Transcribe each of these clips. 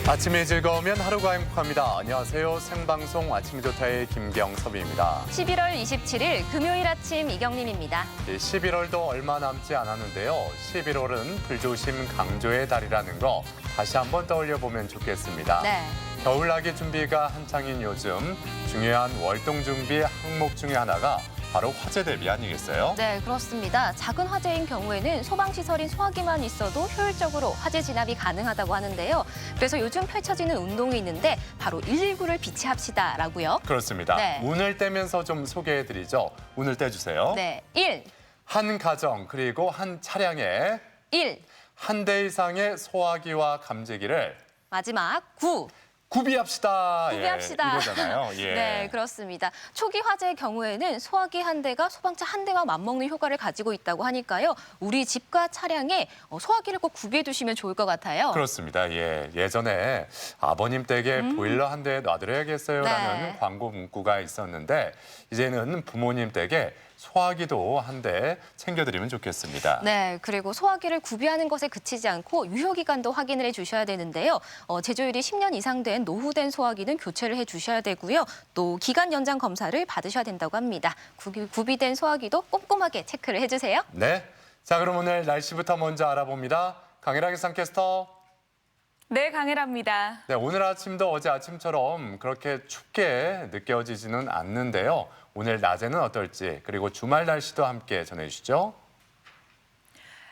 아침이 즐거우면 하루가 행복합니다. 안녕하세요. 생방송 아침이 좋다의 김경섭입니다. 11월 27일 금요일 아침 이경림입니다. 11월도 얼마 남지 않았는데요. 11월은 불조심 강조의 달이라는 거 다시 한번 떠올려보면 좋겠습니다. 네. 겨울나기 준비가 한창인 요즘 중요한 월동 준비 항목 중에 하나가 바로 화재 대비 아니겠어요? 네, 그렇습니다. 작은 화재인 경우에는 소방시설인 소화기만 있어도 효율적으로 화재 진압이 가능하다고 하는데요. 그래서 요즘 펼쳐지는 운동이 있는데 바로 119를 비치합시다라고요. 그렇습니다. 네. 운을 떼면서 좀 소개해드리죠. 운을 떼주세요. 네, 1, 한 가정 그리고 한 차량에 1, 한 대 이상의 소화기와 감지기를 마지막 9. 구비합시다. 구비합시다. 예, 이거잖아요. 예. 네, 그렇습니다. 초기 화재의 경우에는 소화기 한 대가 소방차 한 대와 맞먹는 효과를 가지고 있다고 하니까요. 우리 집과 차량에 소화기를 꼭 구비해 두시면 좋을 것 같아요. 그렇습니다. 예, 예전에 아버님 댁에 보일러 한 대 놔드려야겠어요라는 네. 광고 문구가 있었는데 이제는 부모님 댁에 소화기도 한 대 챙겨드리면 좋겠습니다. 네, 그리고 소화기를 구비하는 것에 그치지 않고 유효기간도 확인을 해주셔야 되는데요. 제조일이 10년 이상 된 노후된 소화기는 교체를 해주셔야 되고요. 또 기간 연장 검사를 받으셔야 된다고 합니다. 구비된 소화기도 꼼꼼하게 체크를 해주세요. 네, 자 그럼 오늘 날씨부터 먼저 알아봅니다. 강혜라 기상캐스터. 네, 강혜라입니다. 네, 오늘 아침도 어제 아침처럼 그렇게 춥게 느껴지지는 않는데요. 오늘 낮에는 어떨지 그리고 주말 날씨도 함께 전해주시죠.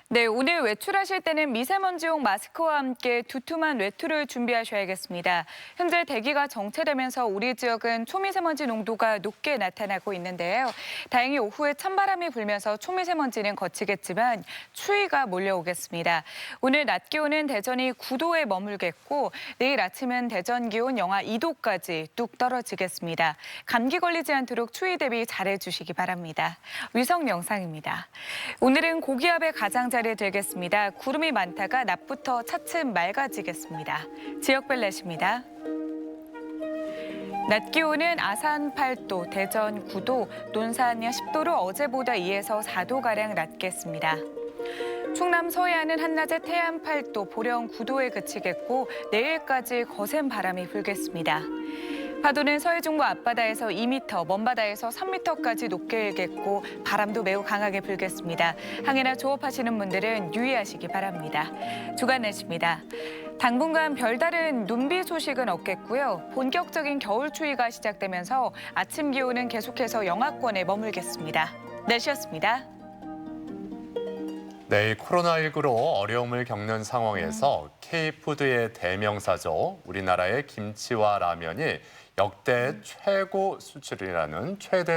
네, 오늘 외출하실 때는 미세먼지용 마스크와 함께 두툼한 외투를 준비하셔야겠습니다. 현재 대기가 정체되면서 우리 지역은 초미세먼지 농도가 높게 나타나고 있는데요. 다행히 오후에 찬바람이 불면서 초미세먼지는 거치겠지만 추위가 몰려오겠습니다. 오늘 낮 기온은 대전이 9도에 머물겠고 내일 아침은 대전 기온 영하 2도까지 뚝 떨어지겠습니다. 감기 걸리지 않도록 추위 대비 잘해주시기 바랍니다. 위성 영상입니다. 오늘은 고기압의 가장자리에 들겠습니다. 구름이 많다가 낮부터 차츰 맑아지겠습니다. 지역별 날씨입니다. 낮 기온은 아산 8도, 대전 9도, 논산 10도로 어제보다 2에서 4도가량 낮겠습니다. 충남 서해안은 한낮에 태안 8도, 보령 9도에 그치겠고 내일까지 거센 바람이 불겠습니다. 파도는 서해 중부 앞바다에서 2m, 먼바다에서 3m까지 높게 일겠고 바람도 매우 강하게 불겠습니다. 항해나 조업하시는 분들은 유의하시기 바랍니다. 주간 날씨입니다. 당분간 별다른 눈비 소식은 없겠고요. 본격적인 겨울 추위가 시작되면서 아침 기온은 계속해서 영하권에 머물겠습니다. 날씨였습니다. 네, 코로나19로 어려움을 겪는 상황에서 K푸드의 대명사죠. 우리나라의 김치와 라면이 역대 최대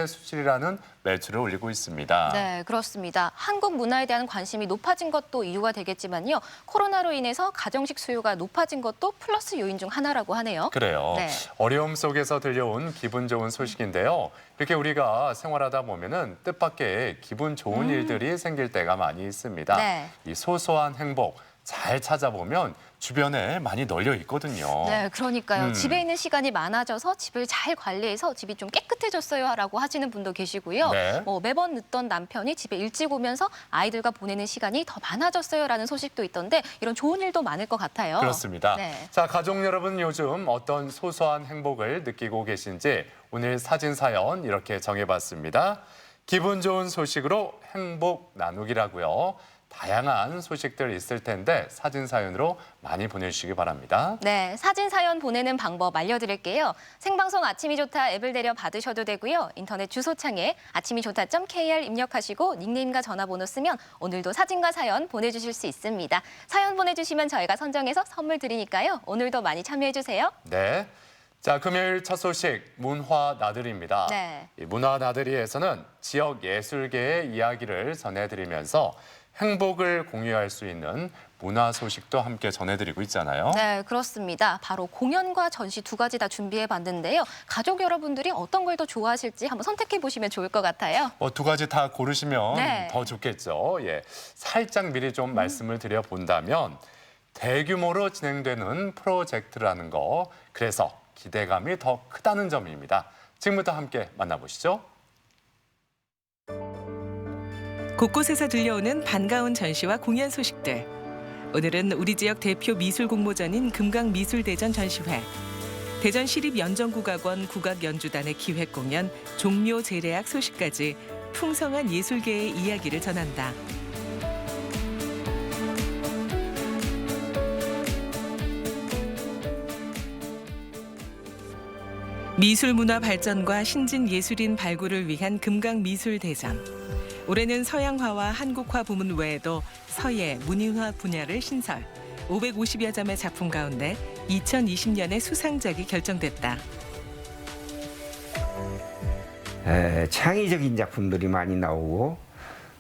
수출이라는 매출을 올리고 있습니다. 네, 그렇습니다. 한국 문화에 대한 관심이 높아진 것도 이유가 되겠지만요. 코로나로 인해서 가정식 수요가 높아진 것도 플러스 요인 중 하나라고 하네요. 그래요. 네. 어려움 속에서 들려온 기분 좋은 소식인데요. 이렇게 우리가 생활하다 보면은 뜻밖의 기분 좋은 일들이 생길 때가 많이 있습니다. 네. 이 소소한 행복 잘 찾아보면 주변에 많이 널려 있거든요. 네, 그러니까요. 집에 있는 시간이 많아져서 집을 잘 관리해서 집이 좀 깨끗해졌어요라고 하시는 분도 계시고요. 네. 매번 늦던 남편이 집에 일찍 오면서 아이들과 보내는 시간이 더 많아졌어요라는 소식도 있던데 이런 좋은 일도 많을 것 같아요. 그렇습니다. 네. 자, 가족 여러분 요즘 어떤 소소한 행복을 느끼고 계신지 오늘 사진 사연 이렇게 정해봤습니다. 기분 좋은 소식으로 행복 나누기라고요. 다양한 소식들 있을 텐데 사진 사연으로 많이 보내주시기 바랍니다. 네, 사진 사연 보내는 방법 알려드릴게요. 생방송 아침이 좋다 앱을 내려 받으셔도 되고요. 인터넷 주소창에 아침이좋다.kr 입력하시고 닉네임과 전화번호 쓰면 오늘도 사진과 사연 보내주실 수 있습니다. 사연 보내주시면 저희가 선정해서 선물 드리니까요. 오늘도 많이 참여해주세요. 네. 자, 금요일 첫 소식 문화 나들이입니다. 네. 이 문화 나들이에서는 지역 예술계의 이야기를 전해드리면서 행복을 공유할 수 있는 문화 소식도 함께 전해드리고 있잖아요. 네, 그렇습니다. 바로 공연과 전시 두 가지 다 준비해봤는데요. 가족 여러분들이 어떤 걸 더 좋아하실지 한번 선택해보시면 좋을 것 같아요. 두 가지 다 고르시면 네. 더 좋겠죠. 예, 살짝 미리 좀 말씀을 드려본다면 대규모로 진행되는 프로젝트라는 거, 그래서 기대감이 더 크다는 점입니다. 지금부터 함께 만나보시죠. 곳곳에서 들려오는 반가운 전시와 공연 소식들. 오늘은 우리 지역 대표 미술 공모전인 금강미술대전 전시회, 대전시립연정국악원 국악연주단의 기획공연, 종료 재래악 소식까지 풍성한 예술계의 이야기를 전한다. 미술문화 발전과 신진 예술인 발굴을 위한 금강미술대전. 올해는 서양화와 한국화 부문 외에도 서예, 문인화 분야를 신설. 550여 점의 작품 가운데 2020년의 수상작이 결정됐다. 창의적인 작품들이 많이 나오고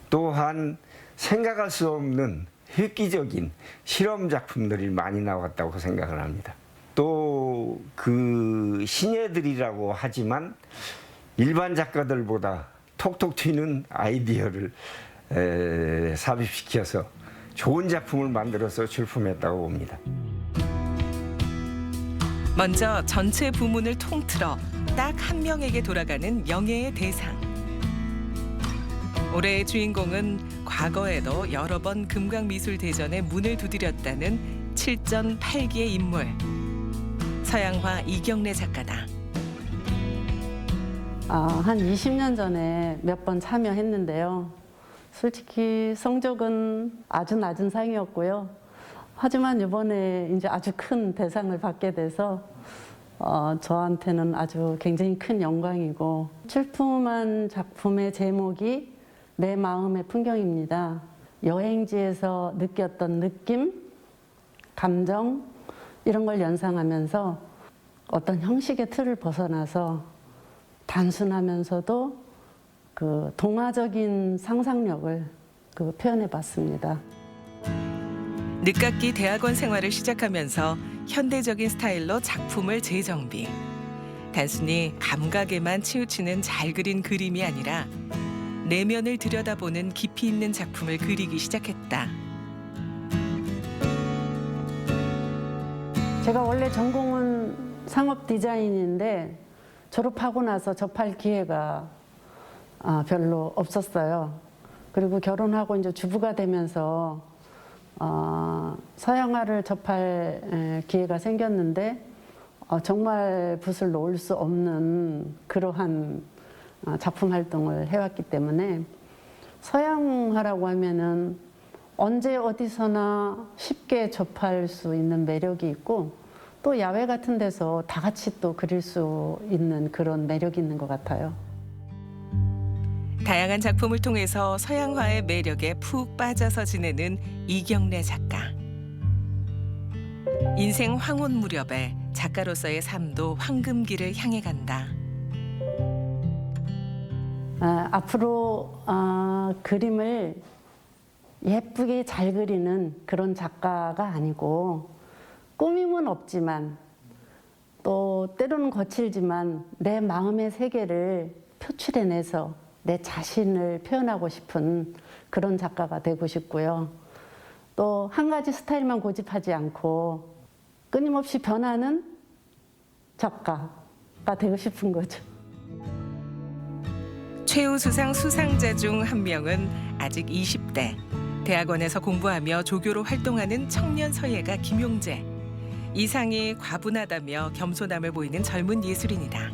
또한 생각할 수 없는 획기적인 실험 작품들이 많이 나왔다고 생각을 합니다. 또 그 신예들이라고 하지만 일반 작가들보다 톡톡 튀는 아이디어를 삽입시켜서 좋은 작품을 만들어서 출품했다고 봅니다. 먼저 전체 부문을 통틀어 딱 한 명에게 돌아가는 영예의 대상. 올해의 주인공은 과거에도 여러 번 금강미술대전에 문을 두드렸다는 7전 8기의 인물. 서양화 이경래 작가다. 한 20년 전에 몇 번 참여했는데요. 솔직히 성적은 아주 낮은 상이었고요. 하지만 이번에 이제 아주 큰 대상을 받게 돼서 저한테는 아주 굉장히 큰 영광이고, 출품한 작품의 제목이 내 마음의 풍경입니다. 여행지에서 느꼈던 느낌, 감정 이런 걸 연상하면서 어떤 형식의 틀을 벗어나서 단순하면서도 그 동화적인 상상력을 표현해봤습니다. 늦깎이 대학원 생활을 시작하면서 현대적인 스타일로 작품을 재정비. 단순히 감각에만 치우치는 잘 그린 그림이 아니라 내면을 들여다보는 깊이 있는 작품을 그리기 시작했다. 제가 원래 전공은 상업 디자인인데 졸업하고 나서 접할 기회가 별로 없었어요. 그리고 결혼하고 이제 주부가 되면서 서양화를 접할 기회가 생겼는데 정말 붓을 놓을 수 없는 그러한 작품 활동을 해왔기 때문에 서양화라고 하면은 언제 어디서나 쉽게 접할 수 있는 매력이 있고, 또 야외 같은 데서 다 같이 또 그릴 수 있는 그런 매력이 있는 것 같아요. 다양한 작품을 통해서 서양화의 매력에 푹 빠져서 지내는 이경래 작가. 인생 황혼 무렵에 작가로서의 삶도 황금기를 향해 간다. 앞으로 그림을 예쁘게 잘 그리는 그런 작가가 아니고, 꾸밈은 없지만 또 때로는 거칠지만 내 마음의 세계를 표출해내서 내 자신을 표현하고 싶은 그런 작가가 되고 싶고요. 또 한 가지 스타일만 고집하지 않고 끊임없이 변하는 작가가 되고 싶은 거죠. 최우수상 수상자 중 한 명은 아직 20대. 대학원에서 공부하며 조교로 활동하는 청년 서예가 김용재. 이 상이 과분하다며 겸손함을 보이는 젊은 예술인이다.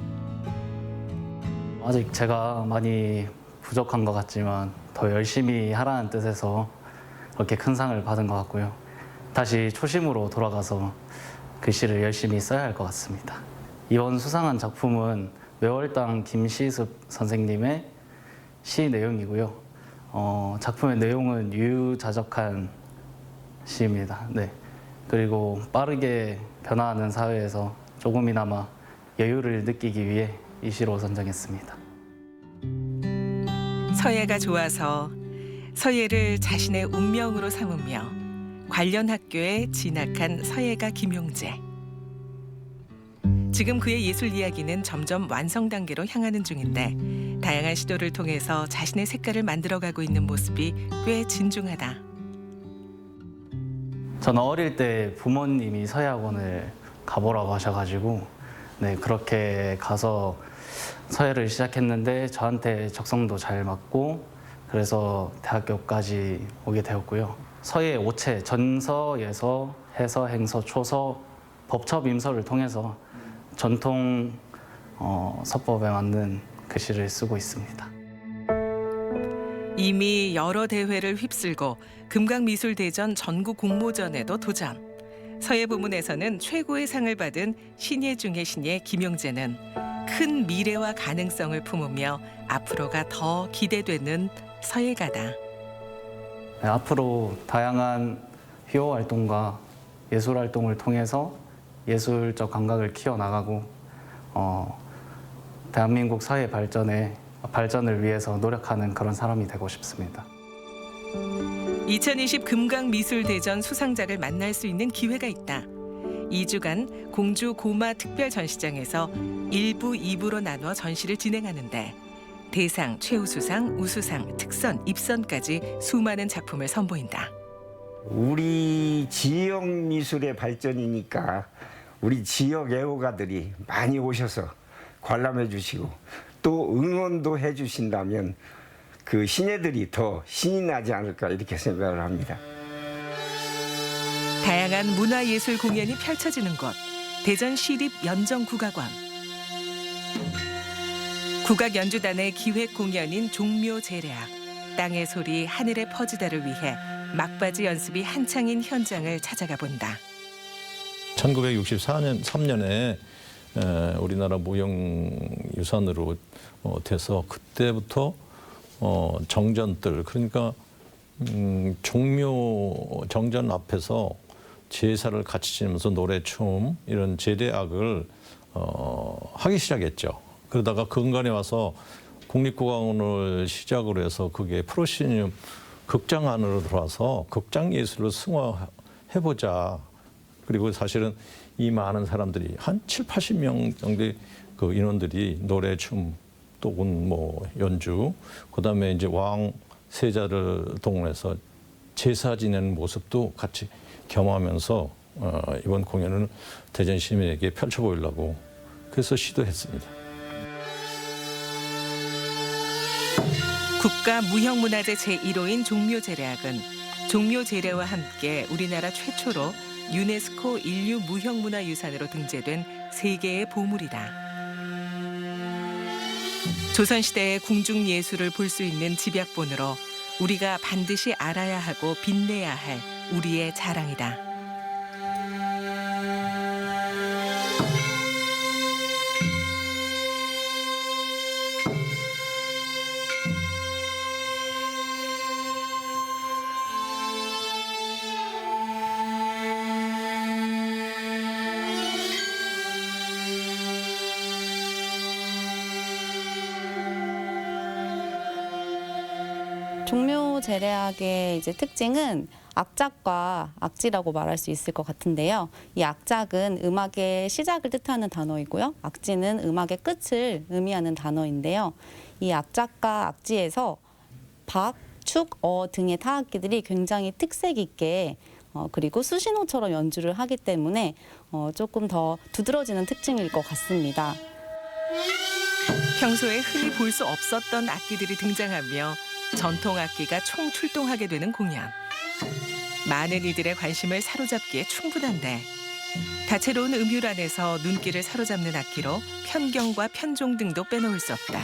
아직 제가 많이 부족한 것 같지만 더 열심히 하라는 뜻에서 그렇게 큰 상을 받은 것 같고요. 다시 초심으로 돌아가서 글씨를 열심히 써야 할 것 같습니다. 이번 수상한 작품은 외월당 김시습 선생님의 시 내용이고요. 작품의 내용은 유유자적한 시입니다. 네. 그리고 빠르게 변화하는 사회에서 조금이나마 여유를 느끼기 위해 이 시로 선정했습니다. 서예가 좋아서 서예를 자신의 운명으로 삼으며 관련 학교에 진학한 서예가 김용재. 지금 그의 예술 이야기는 점점 완성 단계로 향하는 중인데 다양한 시도를 통해서 자신의 색깔을 만들어가고 있는 모습이 꽤 진중하다. 저는 어릴 때 부모님이 서예학원을 가보라고 하셔가지고 네, 그렇게 가서 서예를 시작했는데 저한테 적성도 잘 맞고 그래서 대학교까지 오게 되었고요. 서예 5채 전서, 예서, 해서, 행서, 초서, 법첩, 임서를 통해서 전통 서법에 맞는 글씨를 쓰고 있습니다. 이미 여러 대회를 휩쓸고 금강미술대전 전국 공모전에도 도전. 서예 부문에서는 최고의 상을 받은 신예 중의 신예 김용재는 큰 미래와 가능성을 품으며 앞으로가 더 기대되는 서예가다. 네, 앞으로 다양한 휘호 활동과 예술 활동을 통해서 예술적 감각을 키워나가고 대한민국 사회 발전을 위해서 노력하는 그런 사람이 되고 싶습니다. 2020 금강미술대전 수상작을 만날 수 있는 기회가 있다. 2주간 공주 고마 특별 전시장에서 1부, 2부로 나누어 전시를 진행하는데 대상, 최우수상, 우수상, 특선, 입선까지 수많은 작품을 선보인다. 우리 지역 미술의 발전이니까 우리 지역 애호가들이 많이 오셔서 관람해 주시고 또 응원도 해 주신다면 그 신예들이 더 신이 나지 않을까 이렇게 생각을 합니다. 다양한 문화예술 공연이 펼쳐지는 곳, 대전시립연정국악원. 국악연주단의 기획 공연인 종묘제례악, 땅의 소리 하늘에 퍼지다를 위해 막바지 연습이 한창인 현장을 찾아가 본다. 1963년에 우리나라 무형유산으로 돼서 그때부터 정전들, 그러니까 종묘 정전 앞에서 제사를 같이 지내면서 노래, 춤 이런 제례악을 하기 시작했죠. 그러다가 근간에 와서 국립국악원을 시작으로 해서 그게 프로시니움 극장 안으로 들어와서 극장 예술로 승화해보자. 그리고 사실은 이 많은 사람들이 한 7, 80명 정도의 그 인원들이 노래, 춤, 또는 뭐 연주, 그다음에 이제 왕 세자를 동원해서 제사 지내는 모습도 같이 겸하면서 이번 공연을 대전 시민에게 펼쳐보이려고 그래서 시도했습니다. 국가무형문화재 제1호인 종묘제례악은 종묘제례와 함께 우리나라 최초로 유네스코 인류 무형문화유산으로 등재된 세계의 보물이다. 조선시대의 궁중예술을 볼 수 있는 집약본으로 우리가 반드시 알아야 하고 빛내야 할 우리의 자랑이다. 종묘제례악의 이제 특징은 악작과 악지라고 말할 수 있을 것 같은데요. 이 악작은 음악의 시작을 뜻하는 단어이고요. 악지는 음악의 끝을 의미하는 단어인데요. 이 악작과 악지에서 박, 축, 등의 타악기들이 굉장히 특색 있게 그리고 수신호처럼 연주를 하기 때문에 조금 더 두드러지는 특징일 것 같습니다. 평소에 흔히 볼 수 없었던 악기들이 등장하며 전통 악기가 총출동하게 되는 공연. 많은 이들의 관심을 사로잡기에 충분한데 다채로운 음율 안에서 눈길을 사로잡는 악기로 편경과 편종 등도 빼놓을 수 없다.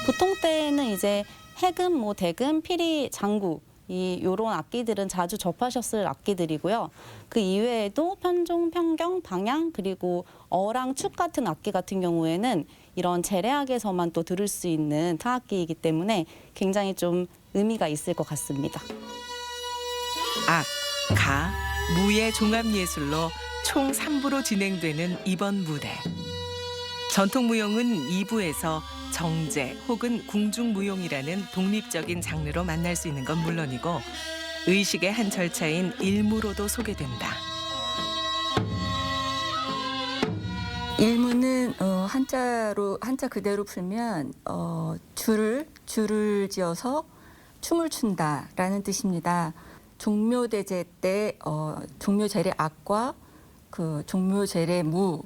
보통 때에는 이제 해금, 대금, 피리, 장구 요런 악기들은 자주 접하셨을 악기들이고요. 그 이외에도 편종, 편경, 방향 그리고 어랑 축 같은 악기 같은 경우에는 이런 제례악에서만 또 들을 수 있는 타악기이기 때문에 굉장히 좀 의미가 있을 것 같습니다. 악, 가, 무의 종합예술로 총 3부로 진행되는 이번 무대. 전통무용은 2부에서 정제 혹은 궁중무용이라는 독립적인 장르로 만날 수 있는 건 물론이고 의식의 한 절차인 일무로도 소개된다. 일무는 한자 그대로 풀면 줄을 지어서 춤을 춘다라는 뜻입니다. 종묘대제 때 종묘제례악과 그 종묘제례무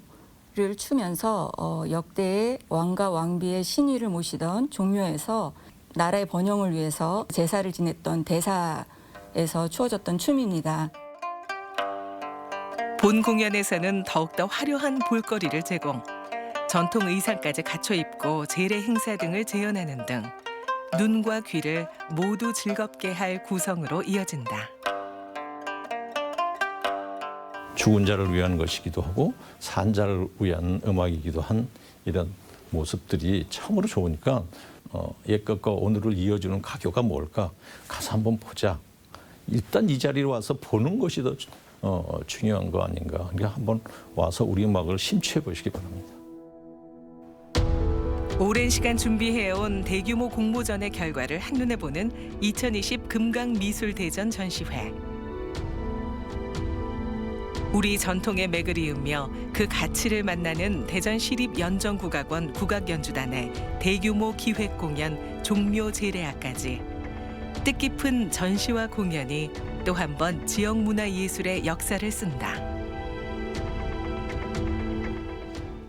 를 추면서 역대의 왕과 왕비의 신위를 모시던 종묘에서 나라의 번영을 위해서 제사를 지냈던 대사에서 추어졌던 춤입니다. 본 공연에서는 더욱더 화려한 볼거리를 제공, 전통 의상까지 갖춰 입고 제례 행사 등을 재현하는 등 눈과 귀를 모두 즐겁게 할 구성으로 이어진다. 죽은 자를 위한 것이기도 하고 산 자를 위한 음악이기도 한 이런 모습들이 참으로 좋으니까 옛것과 오늘을 이어주는 가교가 뭘까? 가서 한번 보자. 일단 이 자리에 와서 보는 것이 더 중요한 거 아닌가. 그러니까 한번 와서 우리 음악을 심취해 보시기 바랍니다. 오랜 시간 준비해온 대규모 공모전의 결과를 한눈에 보는 2020 금강미술대전 전시회. 우리 전통의 맥을 이으며 그 가치를 만나는 대전시립연정국악원 국악연주단의 대규모 기획공연 종묘 제례악까지 뜻깊은 전시와 공연이 또 한 번 지역 문화예술의 역사를 쓴다.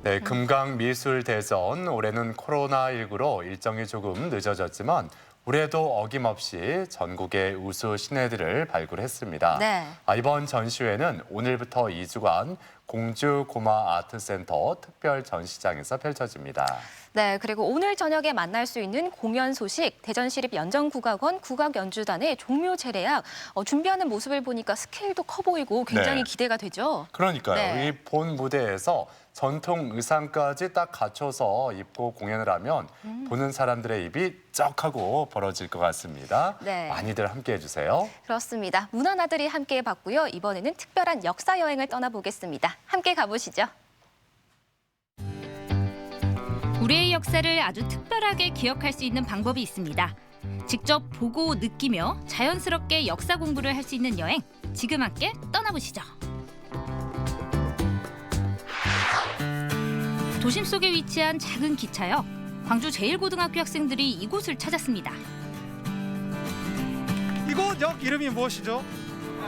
네, 금강미술대전 올해는 코로나19로 일정이 조금 늦어졌지만 올해도 어김없이 전국의 우수 신예들을 발굴했습니다. 네. 이번 전시회는 오늘부터 2주간 공주 고마 아트센터 특별 전시장에서 펼쳐집니다. 네, 그리고 오늘 저녁에 만날 수 있는 공연 소식, 대전시립연정국악원 국악연주단의 종묘 제례악 준비하는 모습을 보니까 스케일도 커 보이고 굉장히 네. 기대가 되죠. 그러니까요. 네. 이 본 무대에서 전통 의상까지 딱 갖춰서 입고 공연을 하면 보는 사람들의 입이 쩍 하고 벌어질 것 같습니다. 네. 많이들 함께해 주세요. 그렇습니다. 문화나들이 함께 해봤고요. 이번에는 특별한 역사 여행을 떠나보겠습니다. 함께 가보시죠. 우리의 역사를 아주 특별하게 기억할 수 있는 방법이 있습니다. 직접 보고 느끼며 자연스럽게 역사 공부를 할 수 있는 여행, 지금 함께 떠나보시죠. 도심 속에 위치한 작은 기차역, 광주 제1고등학교 학생들이 이곳을 찾았습니다. 이곳 역 이름이 무엇이죠?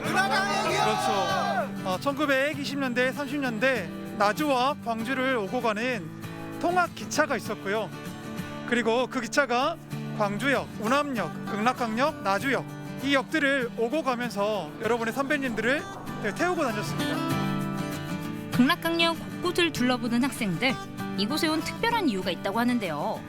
그렇죠. 1920년대, 30년대 나주와 광주를 오고 가는 통학 기차가 있었고요. 그리고 그 기차가 광주역, 운암역, 극락강역, 나주역 이 역들을 오고 가면서 여러분의 선배님들을 태우고 다녔습니다. 극락강역 곳곳을 둘러보는 학생들, 이곳에 온 특별한 이유가 있다고 하는데요.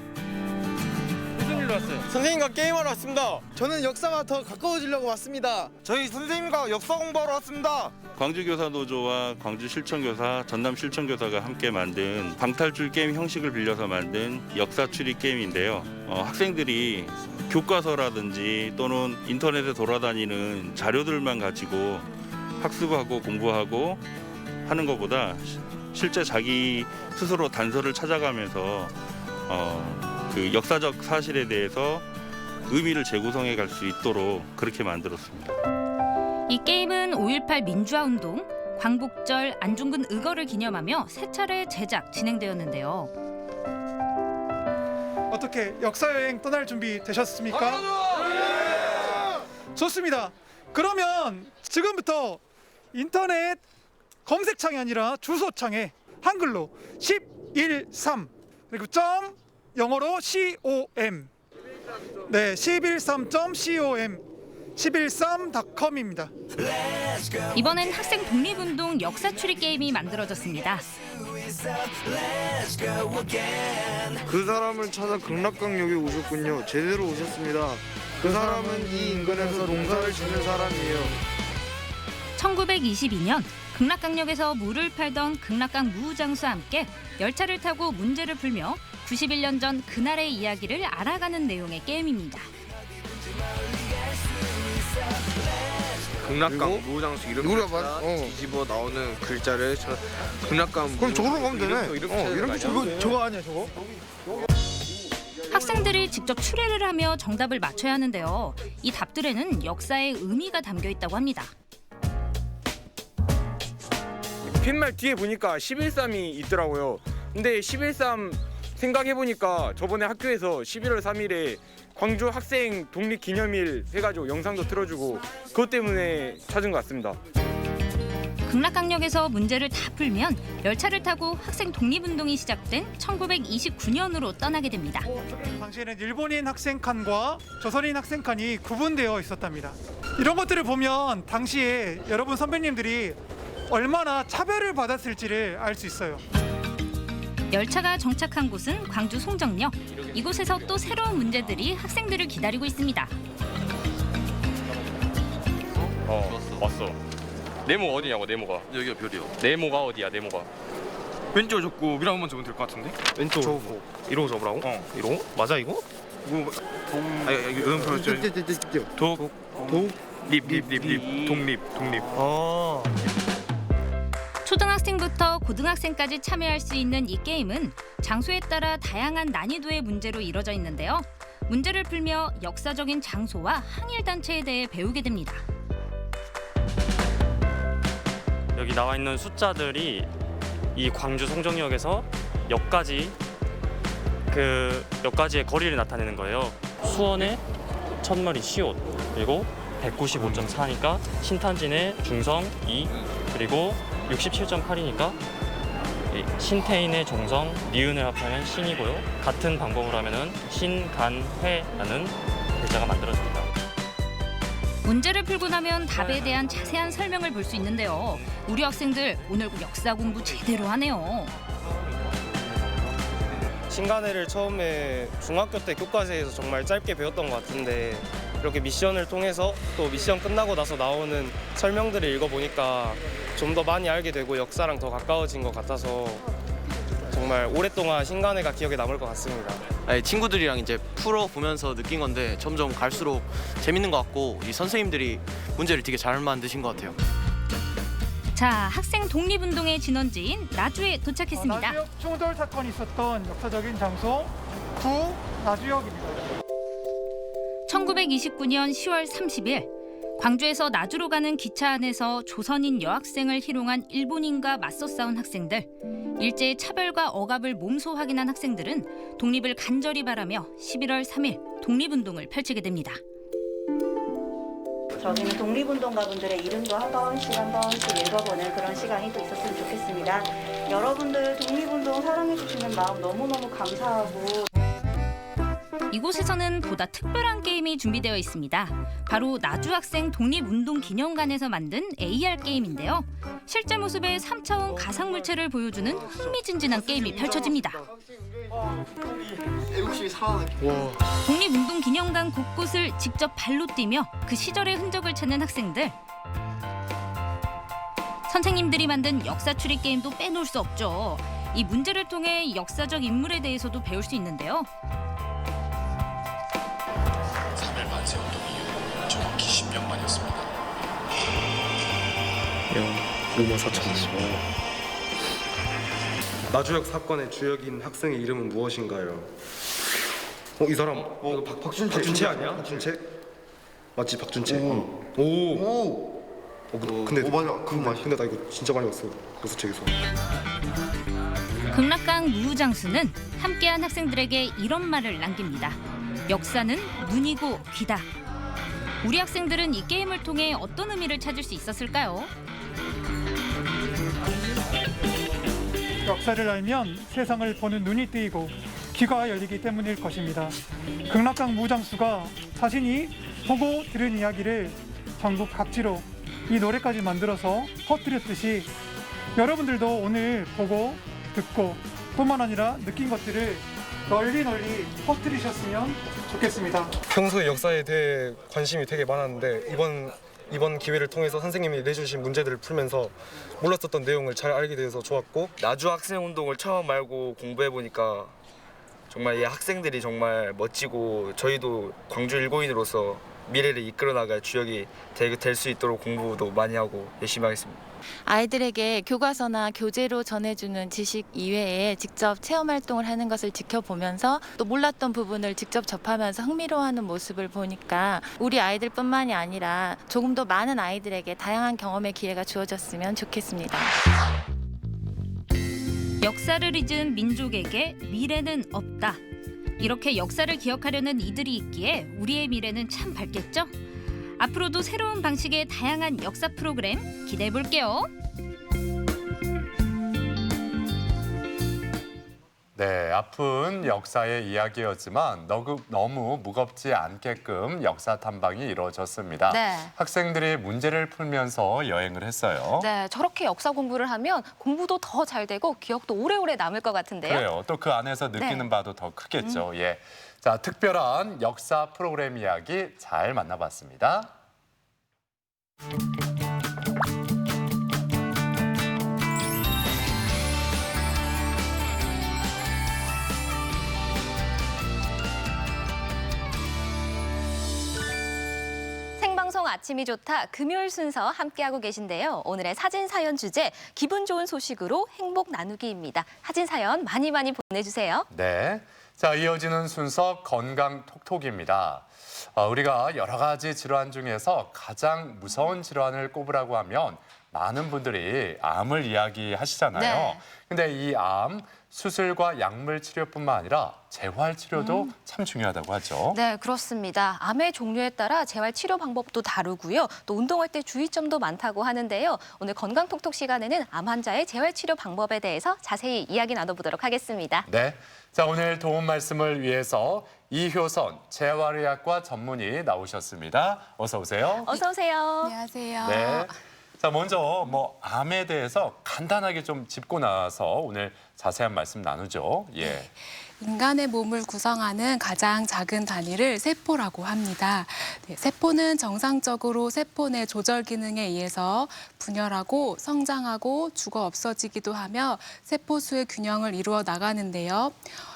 무슨 일로 왔어요? 선생님과 게임하러 왔습니다. 저는 역사가 더 가까워지려고 왔습니다. 저희 선생님과 역사 공부하러 왔습니다. 광주교사노조와 광주실천교사, 전남실천교사가 함께 만든 방탈출 게임 형식을 빌려서 만든 역사 추리 게임인데요. 학생들이 교과서라든지 또는 인터넷에 돌아다니는 자료들만 가지고 학습하고 공부하고 하는 것보다 실제 자기 스스로 단서를 찾아가면서 그 역사적 사실에 대해서 의미를 재구성해 갈 수 있도록 그렇게 만들었습니다. 이 게임은 5.18 민주화운동, 광복절, 안중근 의거를 기념하며 세 차례 제작 진행되었는데요. 어떻게 역사 여행 떠날 준비 되셨습니까? 좋습니다. 그러면 지금부터 인터넷 검색창이 아니라 주소창에 한글로 113 그리고 점 영어로 com 네 113.com 113.com입니다. 이번엔 학생 독립운동 역사 추리 게임이 만들어졌습니다. 그 사람을 찾아 극락강역에 오셨군요. 제대로 오셨습니다. 그 사람은 이 인근에서 농사를 짓는 사람이에요. 1922년 극락강역에서 물을 팔던 극락강 무장수와 함께 열차를 타고 문제를 풀며 91년 전 그날의 이야기를 알아가는 내용의 게임입니다. 극락강 무장수 이름 뒤집어 나오는 글자를 극락강 그럼 저기로 가면 되네. 이렇게 저거 아니야 저거? 학생들이 직접 추리를 하며 정답을 맞춰야 하는데요. 이 답들에는 역사의 의미가 담겨 있다고 합니다. 팻말 뒤에 보니까 11.3이 있더라고요. 근데 11.3 생각해보니까 저번에 학교에서 11월 3일에 광주 학생 독립기념일 해가지고 영상도 틀어주고 그것 때문에 찾은 것 같습니다. 극락강역에서 문제를 다 풀면 열차를 타고 학생 독립운동이 시작된 1929년으로 떠나게 됩니다. 당시에는 일본인 학생 칸과 조선인 학생 칸이 구분되어 있었답니다. 이런 것들을 보면 당시에 여러분 선배님들이 얼마나 차별을 받았을지를 알 수 있어요. 열차가 정착한 곳은 광주 송정역. 이곳에서 또 새로운 문제들이 학생들을 기다리고 있습니다. 왔어. 네모가 어디냐고, 네모가. 여기가 별이요. 네모가 어디야, 네모가. 왼쪽 접고 위로 한번 접으면 될 것 같은데? 왼쪽 접고. 이러고 접으라고? 이러고? 맞아, 이거? 이거 독립. 초등학생부터 고등학생까지 참여할 수 있는 이 게임은 장소에 따라 다양한 난이도의 문제로 이뤄져 있는데요. 문제를 풀며 역사적인 장소와 항일단체에 대해 배우게 됩니다. 여기 나와 있는 숫자들이 이 광주 송정역에서 역까지의 거리를 나타내는 거예요. 수원의 천머리 시옷, 그리고 195.4니까 신탄진의 중성 2, 그리고 67.8이니까 신태인의 종성, 니은을 합하면 신이고요. 같은 방법으로 하면은 신간회라는 글자가 만들어집니다. 문제를 풀고 나면 답에 대한 자세한 설명을 볼 수 있는데요. 우리 학생들 오늘 역사 공부 제대로 하네요. 신간회를 처음에 중학교 때 교과서에서 정말 짧게 배웠던 것 같은데 이렇게 미션을 통해서 또 미션 끝나고 나서 나오는 설명들을 읽어보니까 좀 더 많이 알게 되고 역사랑 더 가까워진 것 같아서 정말 오랫동안 신간회가 기억에 남을 것 같습니다. 친구들이랑 이제 풀어보면서 느낀 건데 점점 갈수록 재밌는 것 같고 이 선생님들이 문제를 되게 잘 만드신 것 같아요. 자, 학생 독립운동의 진원지인 나주에 도착했습니다. 나주역 충돌 사건이 있었던 역사적인 장소 구 나주역입니다. 1929년 10월 30일 광주에서 나주로 가는 기차 안에서 조선인 여학생을 희롱한 일본인과 맞서 싸운 학생들. 일제의 차별과 억압을 몸소 확인한 학생들은 독립을 간절히 바라며 11월 3일 독립운동을 펼치게 됩니다. 저기는 독립운동가분들의 이름도 한 번씩 읽어보는 그런 시간이 또 있었으면 좋겠습니다. 여러분들 독립운동 사랑해주시는 마음 너무너무 감사하고 이곳에서는 보다 특별한 게임이 준비되어 있습니다. 바로 나주학생 독립운동기념관에서 만든 AR 게임인데요. 실제 모습의 3차원 가상물체를 보여주는 흥미진진한 게임이 펼쳐집니다. 독립운동기념관 곳곳을 직접 발로 뛰며 그 시절의 흔적을 찾는 학생들. 선생님들이 만든 역사 추리 게임도 빼놓을 수 없죠. 이 문제를 통해 역사적 인물에 대해서도 배울 수 있는데요. 3일 만세 운동 이후 정확히 10년 만이었습니다. 루머 사찰이죠. 나주역 사건의 주역인 학생의 이름은 무엇인가요? 이 사람 박준채 아니야? 박준채? 맞지 박준채. 근데 맞아. 근데 나 이거 진짜 많이 봤어. 그래서 책에서. 극락강 무장수는 함께한 학생들에게 이런 말을 남깁니다. 역사는 눈이고 귀다. 우리 학생들은 이 게임을 통해 어떤 의미를 찾을 수 있었을까요? 역사를 알면 세상을 보는 눈이 뜨이고 귀가 열리기 때문일 것입니다. 극락강 무장수가 자신이 보고 들은 이야기를 전국 각지로 이 노래까지 만들어서 퍼뜨렸듯이 여러분들도 오늘 보고 듣고 뿐만 아니라 느낀 것들을 널리 퍼뜨리셨으면 좋겠습니다. 평소에 역사에 대해 관심이 되게 많았는데 이번 기회를 통해서 선생님이 내주신 문제들을 풀면서 몰랐었던 내용을 잘 알게 돼서 좋았고 나주 학생 운동을 처음 알고 공부해 보니까 정말 이 학생들이 정말 멋지고 저희도 광주 일고인으로서 미래를 이끌어 나갈 주역이 될 수 있도록 공부도 많이 하고 열심히 하겠습니다. 아이들에게 교과서나 교재로 전해주는 지식 이외에 직접 체험 활동을 하는 것을 지켜보면서 또 몰랐던 부분을 직접 접하면서 흥미로워하는 모습을 보니까 우리 아이들뿐만이 아니라 조금 더 많은 아이들에게 다양한 경험의 기회가 주어졌으면 좋겠습니다. 역사를 잊은 민족에게 미래는 없다. 이렇게 역사를 기억하려는 이들이 있기에 우리의 미래는 참 밝겠죠? 앞으로도 새로운 방식의 다양한 역사 프로그램 기대해 볼게요. 네, 아픈 역사의 이야기였지만 너무 무겁지 않게끔 역사 탐방이 이루어졌습니다. 네. 학생들이 문제를 풀면서 여행을 했어요. 네, 저렇게 역사 공부를 하면 공부도 더 잘 되고 기억도 오래오래 남을 것 같은데요. 그래요. 또 그 안에서 느끼는 바도 더 크겠죠. 예. 자, 특별한 역사 프로그램 이야기 잘 만나봤습니다. 생방송 아침이 좋다 금요일 순서 함께하고 계신데요. 오늘의 사진 사연 주제 기분 좋은 소식으로 행복 나누기입니다. 사진 사연 많이 보내주세요. 네. 자, 이어지는 순서 건강 톡톡입니다. 우리가 여러 가지 질환 중에서 가장 무서운 질환을 꼽으라고 하면 많은 분들이 암을 이야기하시잖아요. 네. 근데 이 암, 수술과 약물 치료뿐만 아니라 재활 치료도 참 중요하다고 하죠. 네, 그렇습니다. 암의 종류에 따라 재활 치료 방법도 다르고요. 또 운동할 때 주의점도 많다고 하는데요. 오늘 건강 톡톡 시간에는 암 환자의 재활 치료 방법에 대해서 자세히 이야기 나눠보도록 하겠습니다. 네. 자, 오늘 도움 말씀을 위해서 이효선 재활의학과 전문의 나오셨습니다. 어서 오세요. 어서 오세요. 안녕하세요. 네. 자, 먼저 암에 대해서 간단하게 좀 짚고 나서 오늘 자세한 말씀 나누죠. 예. 인간의 몸을 구성하는 가장 작은 단위를 세포라고 합니다. 네, 세포는 정상적으로 세포 내 조절 기능에 의해서 분열하고 성장하고 죽어 없어지기도 하며 세포 수의 균형을 이루어 나가는데요.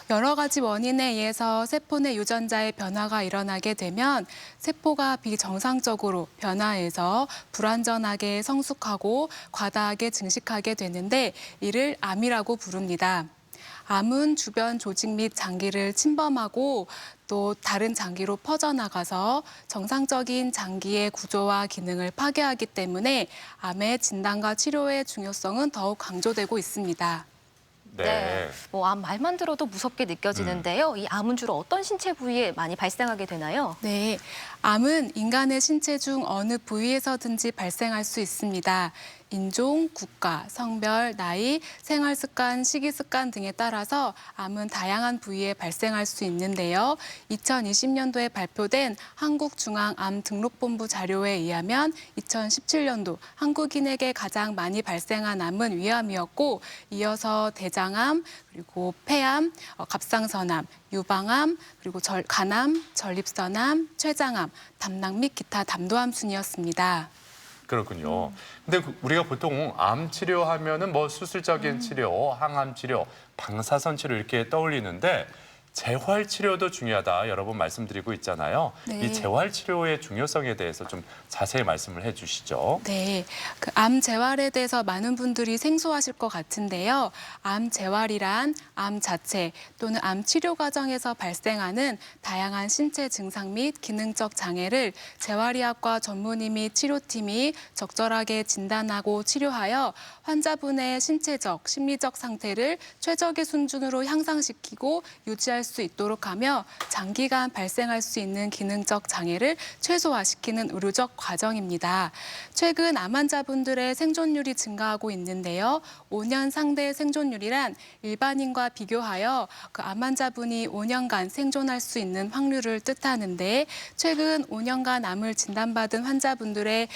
여러 가지 원인에 의해서 세포 내 유전자의 변화가 일어나게 되면 세포가 비정상적으로 변화해서 불완전하게 성숙하고 과다하게 증식하게 되는데 이를 암이라고 부릅니다. 암은 주변 조직 및 장기를 침범하고 또 다른 장기로 퍼져나가서 정상적인 장기의 구조와 기능을 파괴하기 때문에 암의 진단과 치료의 중요성은 더욱 강조되고 있습니다. 네. 암 말만 들어도 무섭게 느껴지는데요. 이 암은 주로 어떤 신체 부위에 많이 발생하게 되나요? 네, 암은 인간의 신체 중 어느 부위에서든지 발생할 수 있습니다. 인종, 국가, 성별, 나이, 생활 습관, 식이 습관 등에 따라서 암은 다양한 부위에 발생할 수 있는데요. 2020년도에 발표된 한국중앙암등록본부 자료에 의하면 2017년도 한국인에게 가장 많이 발생한 암은 위암이었고 이어서 대장암, 그리고 폐암, 갑상선암, 유방암, 그리고 간암, 전립선암, 췌장암, 담낭 및 기타 담도암 순이었습니다. 그렇군요. 근데 우리가 보통 암 치료하면은 수술적인 치료, 항암 치료, 방사선 치료 이렇게 떠올리는데 재활 치료도 중요하다 여러 번 말씀드리고 있잖아요. 네. 이 재활 치료의 중요성에 대해서 좀 자세히 말씀을 해주시죠. 네, 암 재활에 대해서 많은 분들이 생소하실 것 같은데요. 암 재활이란 암 자체 또는 암 치료 과정에서 발생하는 다양한 신체 증상 및 기능적 장애를 재활의학과 전문의 및 치료팀이 적절하게 진단하고 치료하여 환자분의 신체적, 심리적 상태를 최적의 수준으로 향상시키고 유지할 수 있도록 하며 장기간 발생할 수 있는 기능적 장애를 최소화시키는 의료적 과정입니다. 최근 암 환자분들의 생존율이 증가하고 있는데요. 5년 상대 생존율이란 일반인과 비교하여 암 환자분이 5년간 생존할 수 있는 확률을 뜻하는데 최근 5년간 암을 진단받은 환자분들의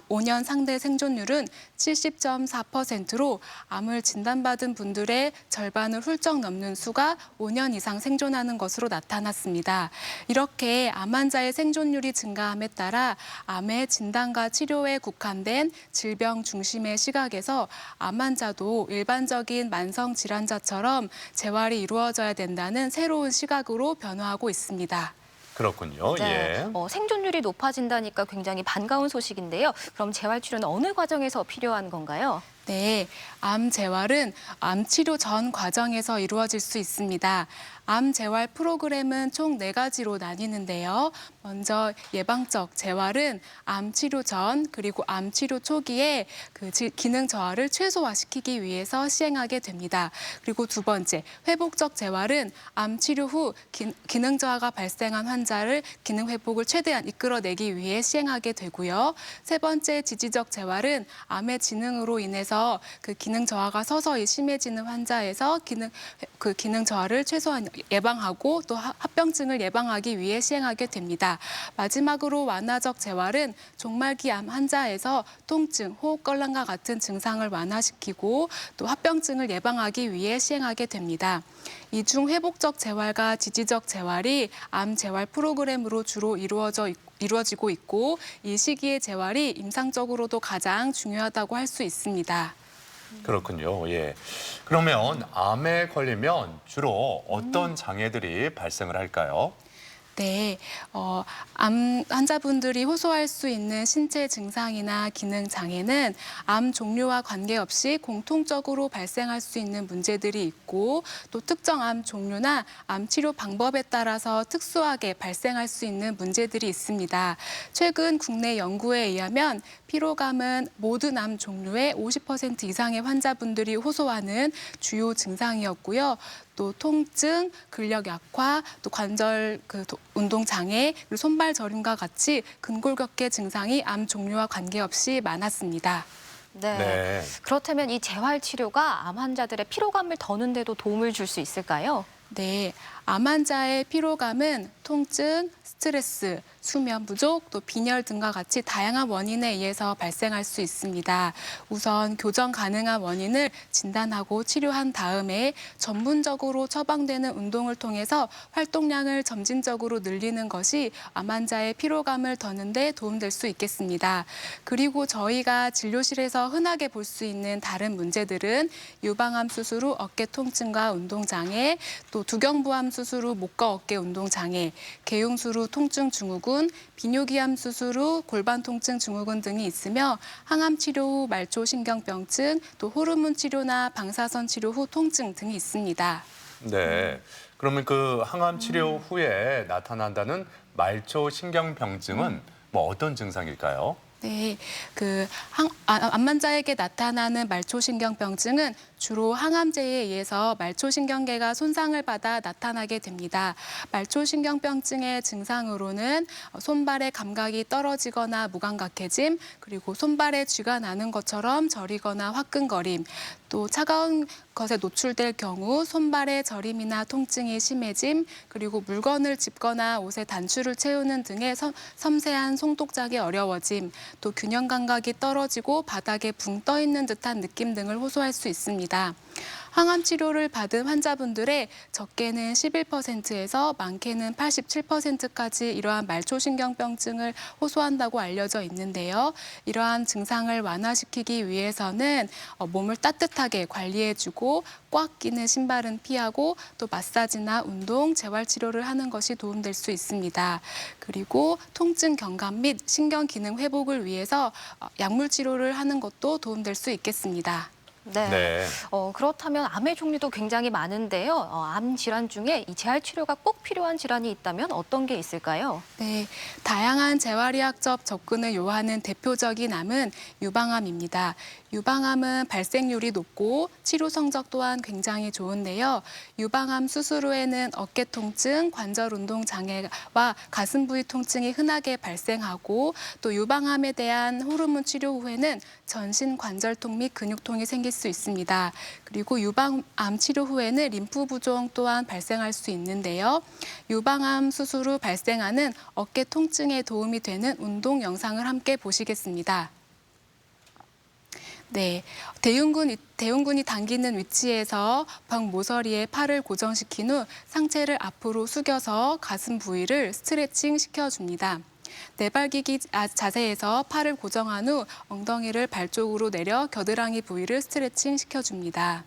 5년 상대 생존율은 70.4%로 암을 진단받은 분들의 절반을 훌쩍 넘는 수가 5년 이상 생존하는 것으로 나타났습니다. 이렇게 암 환자의 생존율이 증가함에 따라 암의 진단과 치료에 국한된 질병 중심의 시각에서 암 환자도 일반적인 만성 질환자처럼 재활이 이루어져야 된다는 새로운 시각으로 변화하고 있습니다. 그렇군요. 네. 예. 생존율이 높아진다니까 굉장히 반가운 소식인데요. 그럼 재활 치료는 어느 과정에서 필요한 건가요? 네, 암 재활은 암 치료 전 과정에서 이루어질 수 있습니다. 암 재활 프로그램은 총 4가지로 나뉘는데요. 먼저 예방적 재활은 암 치료 전 그리고 암 치료 초기에 그 기능 저하를 최소화시키기 위해서 시행하게 됩니다. 그리고 두 번째, 회복적 재활은 암 치료 후 기능 저하가 발생한 환자를 기능 회복을 최대한 이끌어내기 위해 시행하게 되고요. 세 번째, 지지적 재활은 암의 진행으로 인해서 그 기능 저하가 서서히 심해지는 환자에서 기능 저하를 최소한 예방하고 또 합병증을 예방하기 위해 시행하게 됩니다. 마지막으로 완화적 재활은 종말기 암 환자에서 통증, 호흡곤란과 같은 증상을 완화시키고 또 합병증을 예방하기 위해 시행하게 됩니다. 이 중 회복적 재활과 지지적 재활이 암 재활 프로그램으로 주로 이루어지고 있고 이 시기의 재활이 임상적으로도 가장 중요하다고 할 수 있습니다. 그렇군요. 예. 그러면 암에 걸리면 주로 어떤 장애들이 발생을 할까요? 네, 암 환자분들이 호소할 수 있는 신체 증상이나 기능 장애는 암 종류와 관계없이 공통적으로 발생할 수 있는 문제들이 있고 또 특정 암 종류나 암 치료 방법에 따라서 특수하게 발생할 수 있는 문제들이 있습니다. 최근 국내 연구에 의하면 피로감은 모든 암 종류의 50% 이상의 환자분들이 호소하는 주요 증상이었고요. 또 통증, 근력 약화, 또 관절 운동 장애, 그리고 손발 저림과 같이 근골격계 증상이 암 종류와 관계없이 많았습니다. 네. 그렇다면 이 재활 치료가 암 환자들의 피로감을 더는 데도 도움을 줄 수 있을까요? 네, 암 환자의 피로감은 통증, 스트레스, 수면 부족, 또 빈혈 등과 같이 다양한 원인에 의해서 발생할 수 있습니다. 우선 교정 가능한 원인을 진단하고 치료한 다음에 전문적으로 처방되는 운동을 통해서 활동량을 점진적으로 늘리는 것이 암 환자의 피로감을 더는 데 도움될 수 있겠습니다. 그리고 저희가 진료실에서 흔하게 볼 수 있는 다른 문제들은 유방암 수술 후 어깨 통증과 운동 장애, 또 두경부암 수술 후 목과 어깨 운동 장애, 개용술 후 통증 증후군, 비뇨기암 수술 후 골반 통증 증후군 등이 있으며 항암 치료 후 말초신경병증, 또 호르몬 치료나 방사선 치료 후 통증 등이 있습니다. 네. 그러면 그 항암 치료 후에 나타난다는 말초신경병증은 뭐 어떤 증상일까요? 네, 암 환자에게 나타나는 말초신경병증은 주로 항암제에 의해서 말초신경계가 손상을 받아 나타나게 됩니다. 말초신경병증의 증상으로는 손발의 감각이 떨어지거나 무감각해짐, 그리고 손발에 쥐가 나는 것처럼 저리거나 화끈거림, 또 차가운 것에 노출될 경우 손발의 저림이나 통증이 심해짐, 그리고 물건을 짚거나 옷에 단추를 채우는 등의 섬세한 손동작이 어려워짐, 또 균형 감각이 떨어지고 바닥에 붕 떠 있는 듯한 느낌 등을 호소할 수 있습니다. 항암 치료를 받은 환자분들의 적게는 11%에서 많게는 87%까지 이러한 말초신경병증을 호소한다고 알려져 있는데요. 이러한 증상을 완화시키기 위해서는 몸을 따뜻하게 관리해주고 꽉 끼는 신발은 피하고 또 마사지나 운동, 재활치료를 하는 것이 도움될 수 있습니다. 그리고 통증 경감 및 신경 기능 회복을 위해서 약물 치료를 하는 것도 도움될 수 있겠습니다. 네. 그렇다면 암의 종류도 굉장히 많은데요. 암 질환 중에 이 재활 치료가 꼭 필요한 질환이 있다면 어떤 게 있을까요? 네, 다양한 재활의학적 접근을 요하는 대표적인 암은 유방암입니다. 유방암은 발생률이 높고 치료 성적 또한 굉장히 좋은데요. 유방암 수술 후에는 어깨 통증, 관절 운동 장애와 가슴 부위 통증이 흔하게 발생하고 또 유방암에 대한 호르몬 치료 후에는 전신 관절통 및 근육통이 생길 수 있습니다. 그리고 유방암 치료 후에는 림프 부종 또한 발생할 수 있는데요. 유방암 수술 후 발생하는 어깨 통증에 도움이 되는 운동 영상을 함께 보시겠습니다. 네, 대흉근이 당기는 위치에서 벽 모서리에 팔을 고정시킨 후 상체를 앞으로 숙여서 가슴 부위를 스트레칭 시켜줍니다. 내발기기 자세에서 팔을 고정한 후 엉덩이를 발 쪽으로 내려 겨드랑이 부위를 스트레칭 시켜줍니다.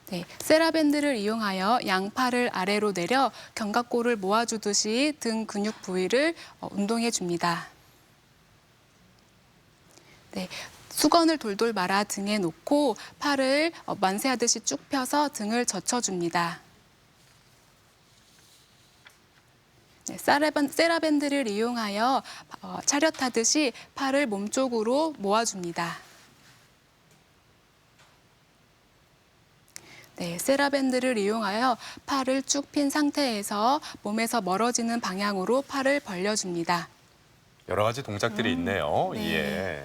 네, 세라밴드를 이용하여 양팔을 아래로 내려 견갑골을 모아주듯이 등 근육 부위를 운동해줍니다. 네, 수건을 돌돌 말아 등에 놓고 팔을 만세하듯이 쭉 펴서 등을 젖혀줍니다. 네, 세라밴드를 이용하여 차렷하듯이 팔을 몸쪽으로 모아줍니다. 네, 세라밴드를 이용하여 팔을 쭉 핀 상태에서 몸에서 멀어지는 방향으로 팔을 벌려줍니다. 여러 가지 동작들이 있네요. 네. 예.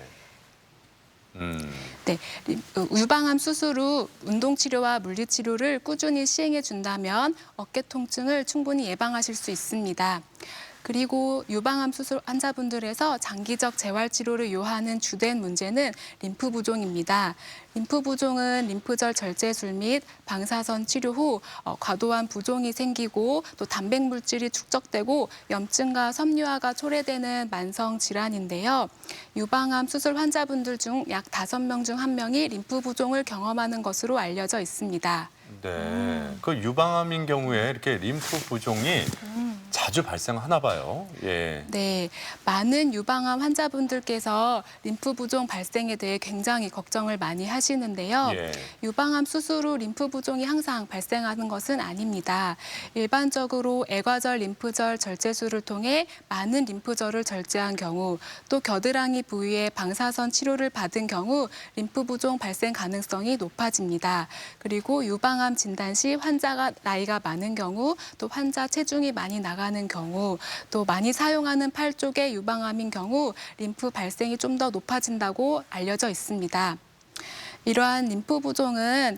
네, 유방암 수술 후 운동치료와 물리치료를 꾸준히 시행해 준다면 어깨 통증을 충분히 예방하실 수 있습니다. 그리고 유방암 수술 환자분들에서 장기적 재활치료를 요하는 주된 문제는 림프 부종입니다. 림프 부종은 림프절 절제술 및 방사선 치료 후 과도한 부종이 생기고 또 단백물질이 축적되고 염증과 섬유화가 초래되는 만성 질환인데요. 유방암 수술 환자분들 중 약 5명 중 1명이 림프 부종을 경험하는 것으로 알려져 있습니다. 네, 그 유방암인 경우에 이렇게 림프 부종이 자주 발생하나 봐요. 예. 네, 많은 유방암 환자분들께서 림프 부종 발생에 대해 굉장히 걱정을 많이 하시는데요. 예. 유방암 수술 후 림프 부종이 항상 발생하는 것은 아닙니다. 일반적으로 애과절 림프절 절제술을 통해 많은 림프절을 절제한 경우, 또 겨드랑이 부위에 방사선 치료를 받은 경우 림프 부종 발생 가능성이 높아집니다. 그리고 유방암 진단 시 환자가 나이가 많은 경우, 또 환자 체중이 많이 나가는 경우, 또 많이 사용하는 팔 쪽에 유방암인 경우 림프 발생이 좀 더 높아진다고 알려져 있습니다. 이러한 림프 부종은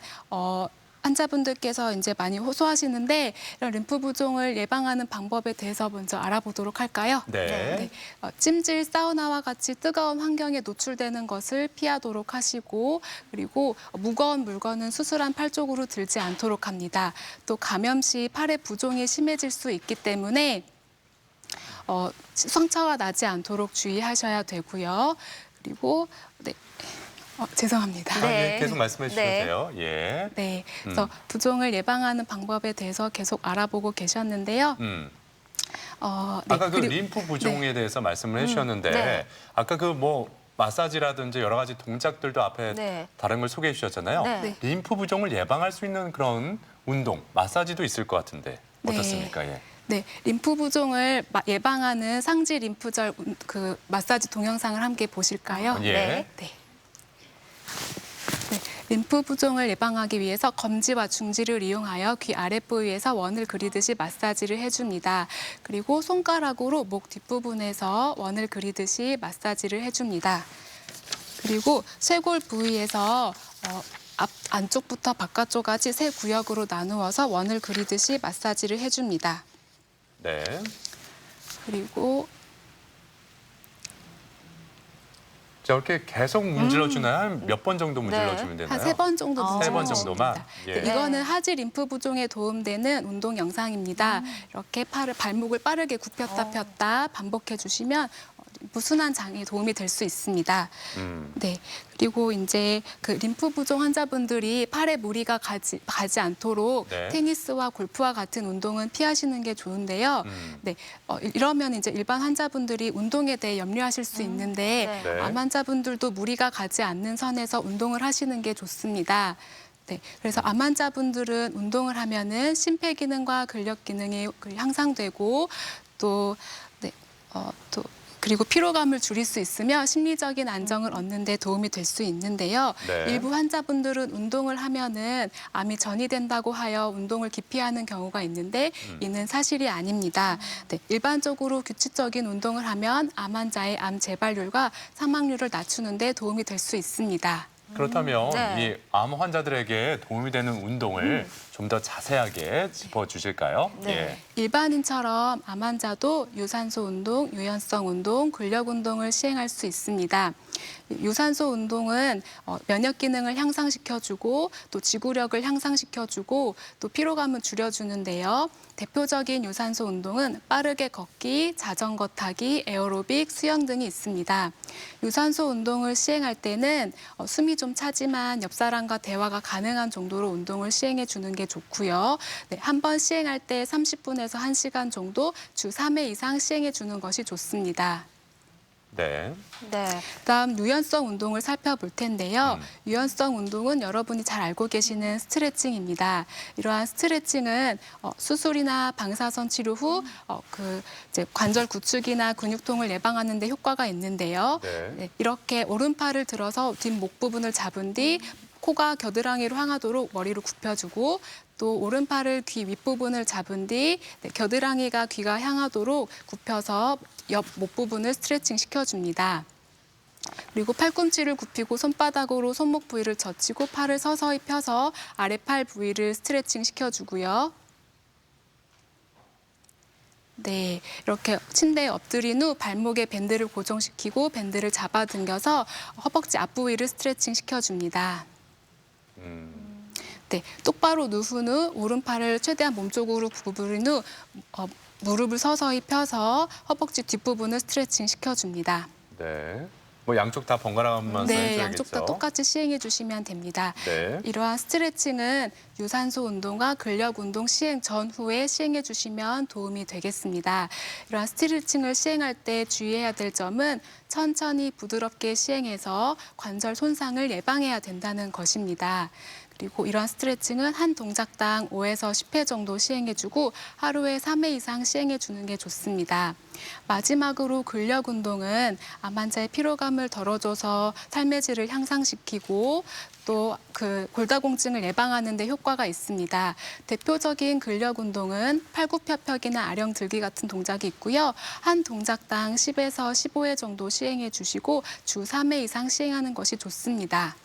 환자분들께서 이제 많이 호소하시는데 이런 림프 부종을 예방하는 방법에 대해서 먼저 알아보도록 할까요? 네. 찜질, 사우나와 같이 뜨거운 환경에 노출되는 것을 피하도록 하시고, 그리고 무거운 물건은 수술한 팔 쪽으로 들지 않도록 합니다. 또 감염 시 팔의 부종이 심해질 수 있기 때문에 상처가 나지 않도록 주의하셔야 되고요. 그리고 죄송합니다. 예, 계속 말씀해 주시면 돼요. 예. 네, 그래서 부종을 예방하는 방법에 대해서 계속 알아보고 계셨는데요. 아까 그 림프 부종에 대해서 말씀을 해주셨는데 아까 그 뭐 마사지라든지 여러 가지 동작들도 앞에 다른 걸 소개해 주셨잖아요. 네. 림프 부종을 예방할 수 있는 그런 운동, 마사지도 있을 것 같은데 어떻습니까? 예. 네, 림프 부종을 예방하는 상지 림프절 그 마사지 동영상을 함께 보실까요? 예. 네. 림프 부종을 예방하기 위해서 검지와 중지를 이용하여 귀 아랫부위에서 원을 그리듯이 마사지를 해줍니다. 그리고 손가락으로 목 뒷부분에서 원을 그리듯이 마사지를 해줍니다. 그리고 쇄골 부위에서 안쪽부터 바깥쪽까지 세 구역으로 나누어서 원을 그리듯이 마사지를 해줍니다. 네. 그리고 저렇게 계속 문질러 주나요? 한 몇 번 정도 문질러 주면 되나요? 한 3번 정도 문질러 3번 정도만. 예. 이거는 하지 림프 부종에 도움되는 운동 영상입니다. 이렇게 발목을 빠르게 굽혔다 폈다 반복해 주시면 순환 장에 도움이 될 수 있습니다. 네. 그리고 이제 그 림프 부종 환자분들이 팔에 무리가 가지 않도록 테니스와 골프와 같은 운동은 피하시는 게 좋은데요. 네. 이러면 이제 일반 환자분들이 운동에 대해 염려하실 수 있는데 암 환자분들도 무리가 가지 않는 선에서 운동을 하시는 게 좋습니다. 네, 그래서 암 환자분들은 운동을 하면은 심폐기능과 근력 기능이 향상되고 또 그리고 피로감을 줄일 수 있으며 심리적인 안정을 얻는 데 도움이 될 수 있는데요. 일부 환자분들은 운동을 하면은 암이 전이된다고 하여 운동을 기피하는 경우가 있는데 이는 사실이 아닙니다. 네, 일반적으로 규칙적인 운동을 하면 암 환자의 암 재발률과 사망률을 낮추는 데 도움이 될 수 있습니다. 그렇다면 이 암 환자들에게 도움이 되는 운동을 좀 더 자세하게 짚어주실까요? 네. 예. 일반인처럼 암 환자도 유산소 운동, 유연성 운동, 근력 운동을 시행할 수 있습니다. 유산소 운동은 면역 기능을 향상시켜주고 또 지구력을 향상시켜주고 또 피로감을 줄여주는데요. 대표적인 유산소 운동은 빠르게 걷기, 자전거 타기, 에어로빅, 수영 등이 있습니다. 유산소 운동을 시행할 때는 숨이 좀 차지만 옆 사람과 대화가 가능한 정도로 운동을 시행해 주는 게 좋고요. 네, 한 번 시행할 때 30분에서 1시간 정도 주 3회 이상 시행해 주는 것이 좋습니다. 네. 네. 그다음 유연성 운동을 살펴볼 텐데요. 유연성 운동은 여러분이 잘 알고 계시는 스트레칭입니다. 이러한 스트레칭은 수술이나 방사선 치료 후 이제 관절 구축이나 근육통을 예방하는 데 효과가 있는데요. 네, 이렇게 오른팔을 들어서 뒷목 부분을 잡은 뒤 코가 겨드랑이로 향하도록 머리를 굽혀주고 또 오른팔을 귀 윗부분을 잡은 뒤 겨드랑이가 귀가 향하도록 굽혀서 옆 목 부분을 스트레칭 시켜줍니다. 그리고 팔꿈치를 굽히고 손바닥으로 손목 부위를 젖히고 팔을 서서히 펴서 아래팔 부위를 스트레칭 시켜주고요. 네, 이렇게 침대에 엎드린 후 발목에 밴드를 고정시키고 밴드를 잡아당겨서 허벅지 앞부위를 스트레칭 시켜줍니다. 네, 똑바로 누운 후 오른팔을 최대한 몸쪽으로 구부린 후 무릎을 서서히 펴서 허벅지 뒷부분을 스트레칭 시켜줍니다. 네. 뭐 양쪽 다 번갈아가면서 네, 해줘야겠죠. 양쪽 다 똑같이 시행해 주시면 됩니다. 네. 이러한 스트레칭은 유산소 운동과 근력 운동 시행 전후에 시행해 주시면 도움이 되겠습니다. 이러한 스트레칭을 시행할 때 주의해야 될 점은 천천히 부드럽게 시행해서 관절 손상을 예방해야 된다는 것입니다. 그리고 이러한 스트레칭은 한 동작당 5에서 10회 정도 시행해주고 하루에 3회 이상 시행해주는 게 좋습니다. 마지막으로 근력 운동은 암 환자의 피로감을 덜어줘서 삶의 질을 향상시키고 또 골다공증을 예방하는 데 효과가 있습니다. 대표적인 근력 운동은 팔굽혀펴기나 아령 들기 같은 동작이 있고요. 한 동작당 10에서 15회 정도 시행해 주시고 주 3회 이상 시행하는 것이 좋습니다.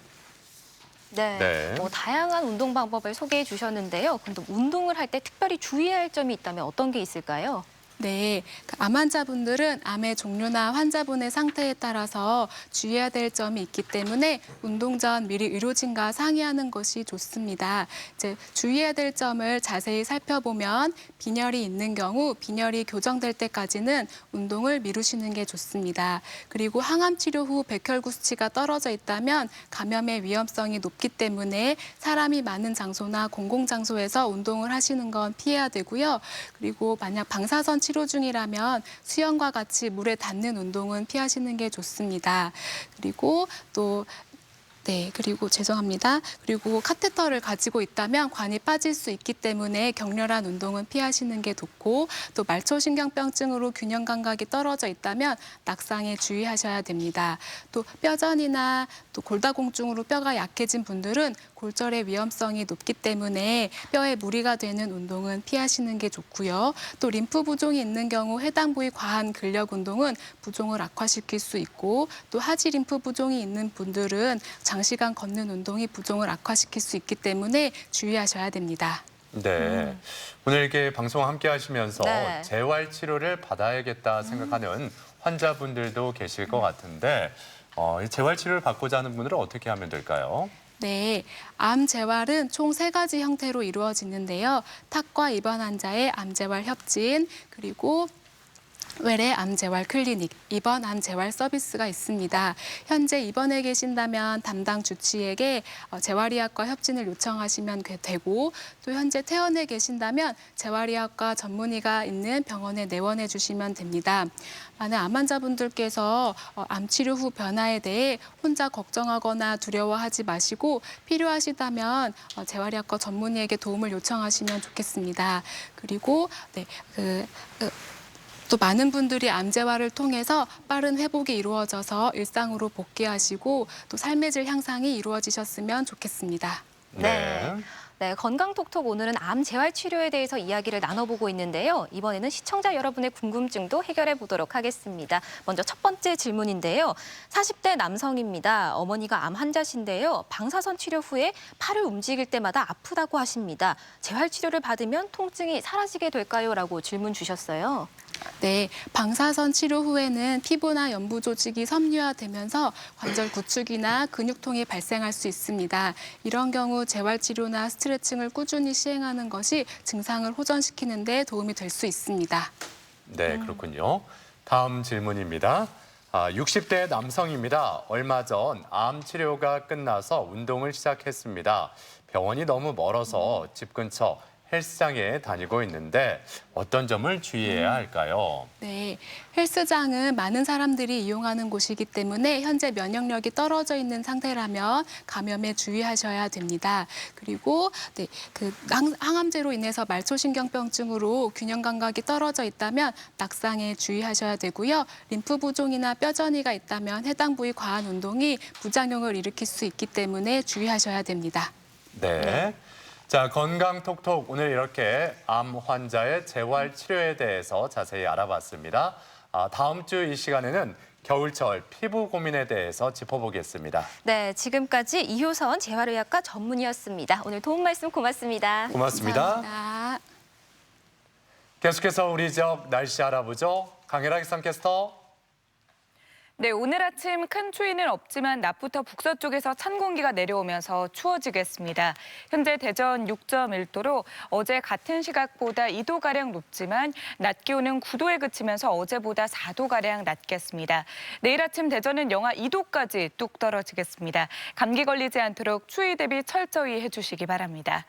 네. 다양한 운동 방법을 소개해 주셨는데요. 그럼 운동을 할 때 특별히 주의해야 할 점이 있다면 어떤 게 있을까요? 네, 암 환자분들은 암의 종류나 환자분의 상태에 따라서 주의해야 될 점이 있기 때문에 운동 전 미리 의료진과 상의하는 것이 좋습니다. 이제 주의해야 될 점을 자세히 살펴보면 빈혈이 있는 경우 빈혈이 교정될 때까지는 운동을 미루시는 게 좋습니다. 그리고 항암 치료 후 백혈구 수치가 떨어져 있다면 감염의 위험성이 높기 때문에 사람이 많은 장소나 공공장소에서 운동을 하시는 건 피해야 되고요. 그리고 만약 방사선 치료 중이라면 수영과 같이 물에 닿는 운동은 피하시는 게 좋습니다. 그리고 그리고 카테터를 가지고 있다면 관이 빠질 수 있기 때문에 격렬한 운동은 피하시는 게 좋고 또 말초신경병증으로 균형 감각이 떨어져 있다면 낙상에 주의하셔야 됩니다. 또 뼈전이나 또 골다공증으로 뼈가 약해진 분들은 골절의 위험성이 높기 때문에 뼈에 무리가 되는 운동은 피하시는 게 좋고요. 또 림프 부종이 있는 경우 해당 부위 과한 근력 운동은 부종을 악화시킬 수 있고 또 하지 림프 부종이 있는 분들은 장시간 걷는 운동이 부종을 악화시킬 수 있기 때문에 주의하셔야 됩니다. 네. 오늘 이렇게 방송 함께 하시면서 네. 재활 치료를 받아야겠다 생각하는 환자분들도 계실 것 같은데 이 재활 치료를 받고자 하는 분들은 어떻게 하면 될까요? 네, 암 재활은 총 3가지 형태로 이루어지는데요. 탁과 입원 환자의 암 재활 협진, 그리고 외래 암 재활 클리닉, 입원 암 재활 서비스가 있습니다. 현재 입원해 계신다면 담당 주치의에게 재활의학과 협진을 요청하시면 되고 또 현재 퇴원해 계신다면 재활의학과 전문의가 있는 병원에 내원해 주시면 됩니다. 많은 암 환자분들께서 암 치료 후 변화에 대해 혼자 걱정하거나 두려워하지 마시고 필요하시다면 재활의학과 전문의에게 도움을 요청하시면 좋겠습니다. 그리고 또 많은 분들이 암 재활을 통해서 빠른 회복이 이루어져서 일상으로 복귀하시고 또 삶의 질 향상이 이루어지셨으면 좋겠습니다. 네, 건강톡톡 오늘은 암 재활 치료에 대해서 이야기를 나눠보고 있는데요. 이번에는 시청자 여러분의 궁금증도 해결해 보도록 하겠습니다. 먼저 첫 번째 질문인데요. 40대 남성입니다. 어머니가 암 환자신데요. 방사선 치료 후에 팔을 움직일 때마다 아프다고 하십니다. 재활 치료를 받으면 통증이 사라지게 될까요? 라고 질문 주셨어요. 네, 방사선 치료 후에는 피부나 연부 조직이 섬유화되면서 관절 구축이나 근육통이 발생할 수 있습니다. 이런 경우 재활 치료나 스트레칭을 꾸준히 시행하는 것이 증상을 호전시키는 데 도움이 될 수 있습니다. 네, 그렇군요. 다음 질문입니다. 60대 남성입니다. 얼마 전 암 치료가 끝나서 운동을 시작했습니다. 병원이 너무 멀어서 집 근처 헬스장에 다니고 있는데 어떤 점을 주의해야 할까요? 네, 헬스장은 많은 사람들이 이용하는 곳이기 때문에 현재 면역력이 떨어져 있는 상태라면 감염에 주의하셔야 됩니다. 그리고 그 항암제로 인해서 말초신경병증으로 균형 감각이 떨어져 있다면 낙상에 주의하셔야 되고요. 림프 부종이나 뼈전이가 있다면 해당 부위 과한 운동이 부작용을 일으킬 수 있기 때문에 주의하셔야 됩니다. 네. 자, 건강톡톡 오늘 이렇게 암 환자의 재활 치료에 대해서 자세히 알아봤습니다. 다음 주 이 시간에는 겨울철 피부 고민에 대해서 짚어보겠습니다. 네, 지금까지 이효선 재활의학과 전문의였습니다. 오늘 도움 말씀 고맙습니다. 고맙습니다. 감사합니다. 계속해서 우리 지역 날씨 알아보죠. 강혜라 기상캐스터. 네, 오늘 아침 큰 추위는 없지만 낮부터 북서쪽에서 찬 공기가 내려오면서 추워지겠습니다. 현재 대전 6.1도로 어제 같은 시각보다 2도가량 높지만 낮 기온은 9도에 그치면서 어제보다 4도가량 낮겠습니다. 내일 아침 대전은 영하 2도까지 뚝 떨어지겠습니다. 감기 걸리지 않도록 추위 대비 철저히 해주시기 바랍니다.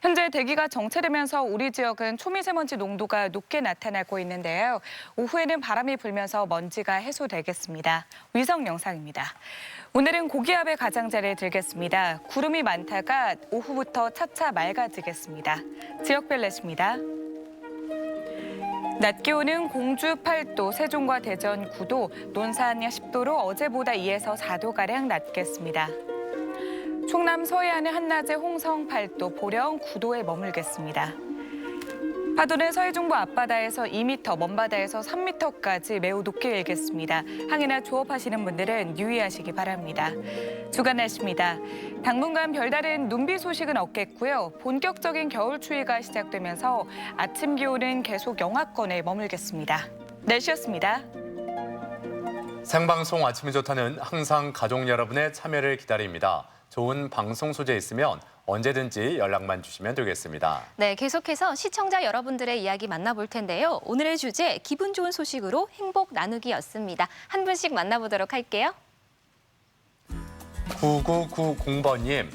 현재 대기가 정체되면서 우리 지역은 초미세먼지 농도가 높게 나타나고 있는데요. 오후에는 바람이 불면서 먼지가 해소되겠습니다. 위성 영상입니다. 오늘은 고기압의 가장자리에 들겠습니다. 구름이 많다가 오후부터 차차 맑아지겠습니다. 지역별 날씨입니다. 낮 기온은 공주 8도, 세종과 대전 9도, 논산 10도로 어제보다 2에서 4도가량 낮겠습니다. 충남 서해안은 한낮에 홍성 8도, 보령 9도에 머물겠습니다. 파도는 서해중부 앞바다에서 2m, 먼바다에서 3m까지 매우 높게 일겠습니다. 항해나 조업하시는 분들은 유의하시기 바랍니다. 주간 날씨입니다. 당분간 별다른 눈비 소식은 없겠고요. 본격적인 겨울 추위가 시작되면서 아침 기온은 계속 영하권에 머물겠습니다. 날씨였습니다. 생방송 아침이 좋다는 항상 가족 여러분의 참여를 기다립니다. 좋은 방송 소재 있으면 언제든지 연락만 주시면 되겠습니다. 네, 계속해서 시청자 여러분들의 이야기 만나볼 텐데요. 오늘의 주제, 기분 좋은 소식으로 행복 나누기였습니다. 한 분씩 만나보도록 할게요. 9990번님,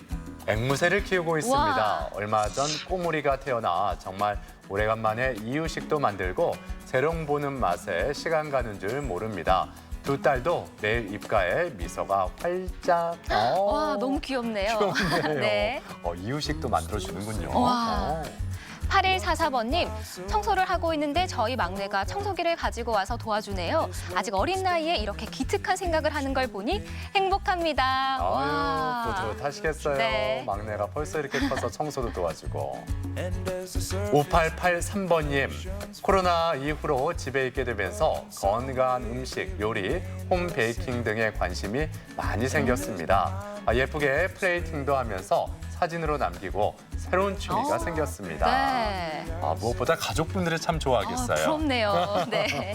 앵무새를 키우고 있습니다. 와. 얼마 전 꼬물이가 태어나 정말 오래간만에 이유식도 만들고 재롱 보는 맛에 시간 가는 줄 모릅니다. 두 딸도 내일 입가에 미소가 활짝. 와, 너무 귀엽네요. 귀엽네요. 네. 이유식도 만들어주는군요. 와. 8144번님, 청소를 하고 있는데 저희 막내가 청소기를 가지고 와서 도와주네요. 아직 어린 나이에 이렇게 기특한 생각을 하는 걸 보니 행복합니다. 와. 아유, 뿌듯하시겠어요. 네. 막내가 벌써 이렇게 커서 청소도 도와주고. 5883번님, 코로나 이후로 집에 있게 되면서 건강한 음식, 요리, 홈 베이킹 등에 관심이 많이 생겼습니다. 예쁘게 플레이팅도 하면서 사진으로 남기고 새로운 취미가 생겼습니다. 네. 무엇보다 가족분들이 참 좋아하겠어요. 부럽네요. 네.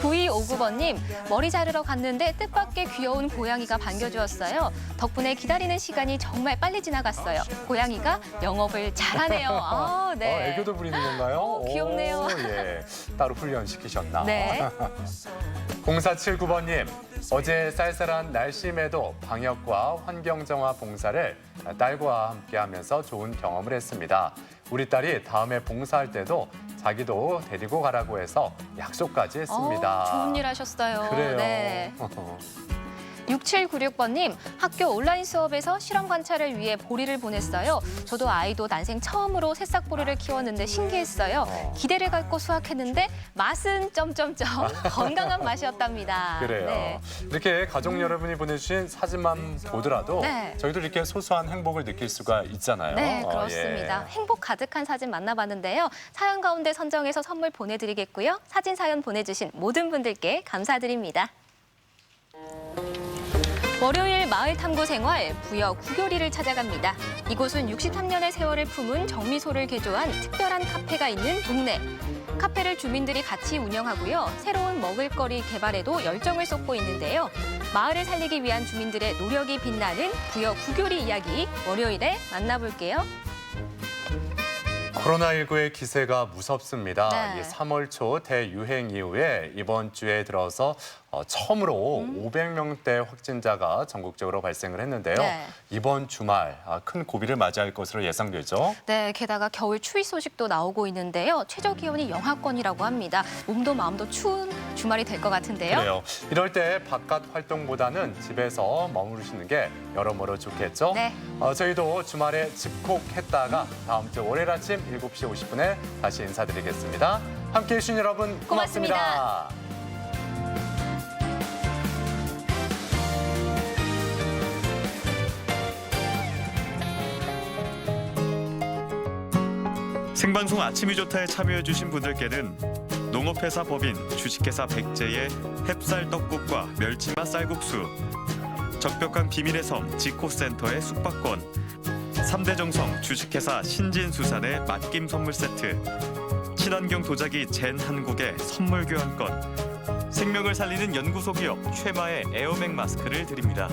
9259번님, 머리 자르러 갔는데 뜻밖의 귀여운 고양이가 반겨주었어요. 덕분에 기다리는 시간이 정말 빨리 지나갔어요. 고양이가 영업을 잘하네요. 네. 애교도 부리는 건가요? 귀엽네요. 오, 예. 따로 훈련시키셨나? 네. 0479번님, 어제 쌀쌀한 날씨임에도 방역과 환경정화 봉사를 딸과 함께 하면서 좋은 경험을 했습니다. 우리 딸이 다음에 봉사할 때도 자기도 데리고 가라고 해서 약속까지 했습니다. 좋은 일 하셨어요. 그래요. 네. 6796번님, 학교 온라인 수업에서 실험 관찰을 위해 보리를 보냈어요. 저도 아이도 난생 처음으로 새싹 보리를 키웠는데 신기했어요. 기대를 갖고 수확했는데 맛은 점점점 건강한 맛이었답니다. 그래요. 네. 이렇게 가족 여러분이 보내주신 사진만 보더라도 네. 저희도 이렇게 소소한 행복을 느낄 수가 있잖아요. 네, 그렇습니다. 예. 행복 가득한 사진 만나봤는데요. 사연 가운데 선정해서 선물 보내드리겠고요. 사진 사연 보내주신 모든 분들께 감사드립니다. 월요일 마을 탐구 생활, 부여 구교리를 찾아갑니다. 이곳은 63년의 세월을 품은 정미소를 개조한 특별한 카페가 있는 동네. 카페를 주민들이 같이 운영하고요. 새로운 먹을거리 개발에도 열정을 쏟고 있는데요. 마을을 살리기 위한 주민들의 노력이 빛나는 부여 구교리 이야기, 월요일에 만나볼게요. 코로나19의 기세가 무섭습니다. 네. 이 3월 초 대유행 이후에 이번 주에 들어서 처음으로 500명대 확진자가 전국적으로 발생을 했는데요. 네. 이번 주말 큰 고비를 맞이할 것으로 예상되죠. 네, 게다가 겨울 추위 소식도 나오고 있는데요. 최저 기온이 영하권이라고 합니다. 몸도 마음도 추운 주말이 될 것 같은데요. 그래요. 이럴 때 바깥 활동보다는 집에서 머무르시는 게 여러모로 좋겠죠. 네. 저희도 주말에 집콕했다가 다음 주 월요일 아침 7시 50분에 다시 인사드리겠습니다. 함께해 주신 여러분 고맙습니다. 생방송 아침이 좋다에 참여해주신 분들께는 농업회사 법인 주식회사 백제의 햅쌀 떡국과 멸치맛 쌀국수, 적벽강 비밀의 섬 지코센터의 숙박권, 3대 정성 주식회사 신진수산의 맛김 선물 세트, 친환경 도자기 젠 한국의 선물 교환권, 생명을 살리는 연구소 기업 최마의 에어맥 마스크를 드립니다.